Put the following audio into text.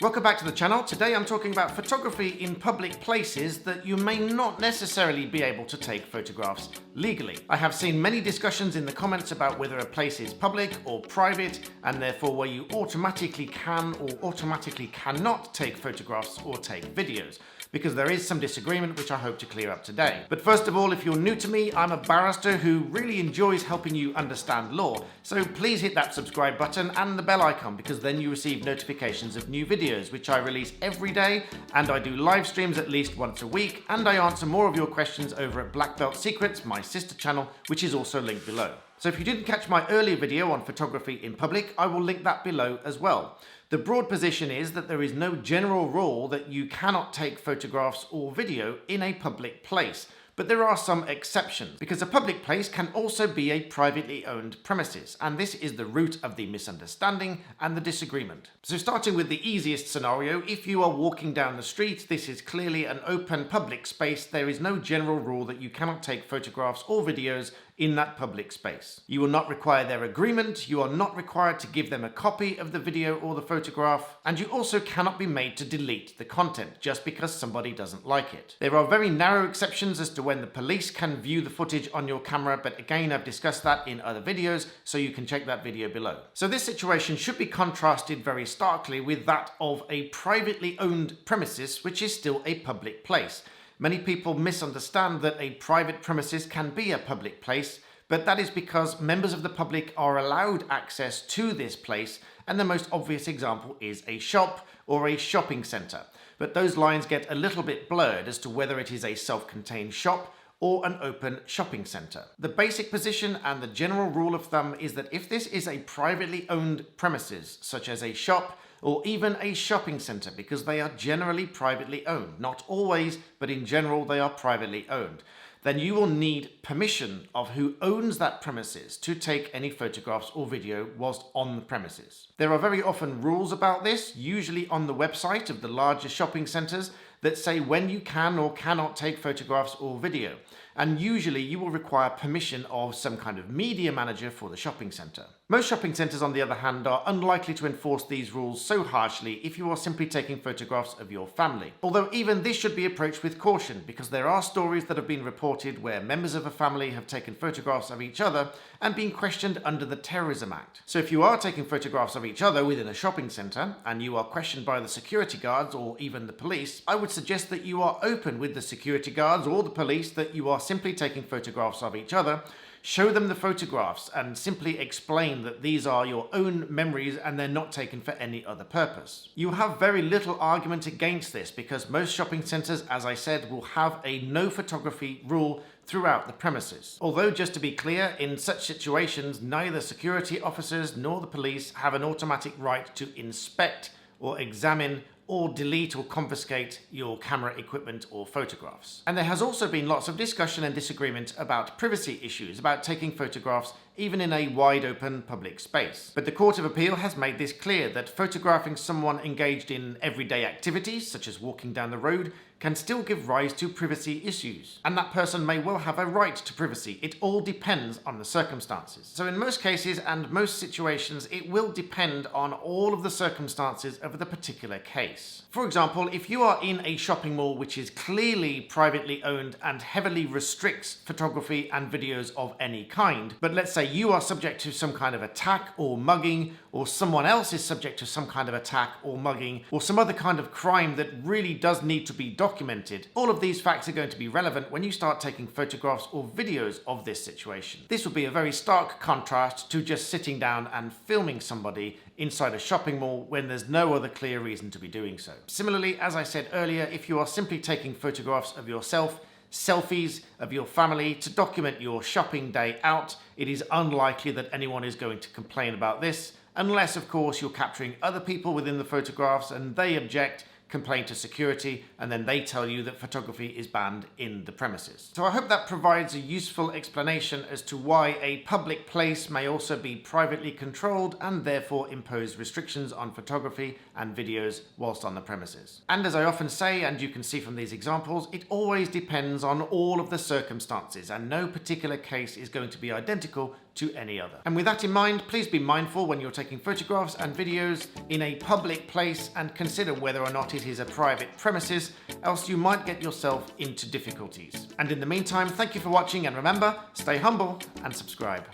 Welcome back to the channel. Today I'm talking about photography in public places that you may not necessarily be able to take photographs legally. I have seen many discussions in the comments about whether a place is public or private, and therefore where you automatically can or automatically cannot take photographs or take videos, because there is some disagreement which I hope to clear up today. But first of all, if you're new to me, I'm a barrister who really enjoys helping you understand law, so please hit that subscribe button and the bell icon, because then you receive notifications of new videos which I release every day, and I do live streams at least once a week, and I answer more of your questions over at Black Belt Secrets, my sister channel, which is also linked below. So if you didn't catch my earlier video on photography in public, I will link that below as well. The broad position is that there is no general rule that you cannot take photographs or video in a public place. But there are some exceptions, because a public place can also be a privately owned premises, and this is the root of the misunderstanding and the disagreement. So starting with the easiest scenario, if you are walking down the street, this is clearly an open public space. There is no general rule that you cannot take photographs or videos in that public space. You will not require their agreement, you are not required to give them a copy of the video or the photograph, and you also cannot be made to delete the content just because somebody doesn't like it. There are very narrow exceptions as to when the police can view the footage on your camera, but again I've discussed that in other videos, so you can check that video below. So this situation should be contrasted very starkly with that of a privately owned premises, which is still a public place. Many people misunderstand that a private premises can be a public place, but that is because members of the public are allowed access to this place, and the most obvious example is a shop or a shopping centre. But those lines get a little bit blurred as to whether it is a self-contained shop or an open shopping centre. The basic position and the general rule of thumb is that if this is a privately owned premises, such as a shop, or even a shopping centre, because they are generally privately owned. Not always, but in general they are privately owned. Then you will need permission of who owns that premises to take any photographs or video whilst on the premises. There are very often rules about this, usually on the website of the larger shopping centres, that say when you can or cannot take photographs or video. And usually you will require permission of some kind of media manager for the shopping centre. Most shopping centres, on the other hand, are unlikely to enforce these rules so harshly if you are simply taking photographs of your family. Although even this should be approached with caution, because there are stories that have been reported where members of a family have taken photographs of each other and been questioned under the Terrorism Act. So if you are taking photographs of each other within a shopping centre and you are questioned by the security guards or even the police, I would suggest that you are open with the security guards or the police that you are simply taking photographs of each other. Show them the photographs and simply explain that these are your own memories and they're not taken for any other purpose. You have very little argument against this, because most shopping centres, as I said, will have a no photography rule throughout the premises. Although, just to be clear, in such situations neither security officers nor the police have an automatic right to inspect or examine or delete or confiscate your camera equipment or photographs. And there has also been lots of discussion and disagreement about privacy issues, about taking photographs even in a wide open public space. But the Court of Appeal has made this clear, that photographing someone engaged in everyday activities, such as walking down the road, can still give rise to privacy issues. And that person may well have a right to privacy. It all depends on the circumstances. So in most cases and most situations, it will depend on all of the circumstances of the particular case. For example, if you are in a shopping mall which is clearly privately owned and heavily restricts photography and videos of any kind, but let's say you are subject to some kind of attack or mugging, or someone else is subject to some kind of attack or mugging, or some other kind of crime that really does need to be documented, all of these facts are going to be relevant when you start taking photographs or videos of this situation. This will be a very stark contrast to just sitting down and filming somebody inside a shopping mall when there's no other clear reason to be doing so. Similarly, as I said earlier, if you are simply taking photographs of yourself, selfies of your family to document your shopping day out, it is unlikely that anyone is going to complain about this, unless of course you're capturing other people within the photographs and they object, complain to security, and then they tell you that photography is banned in the premises. So I hope that provides a useful explanation as to why a public place may also be privately controlled and therefore impose restrictions on photography and videos whilst on the premises. And as I often say, and you can see from these examples, it always depends on all of the circumstances, and no particular case is going to be identical to any other. And with that in mind, please be mindful when you're taking photographs and videos in a public place and consider whether or not it is a private premises, else you might get yourself into difficulties. And in the meantime, thank you for watching, and remember, stay humble and subscribe.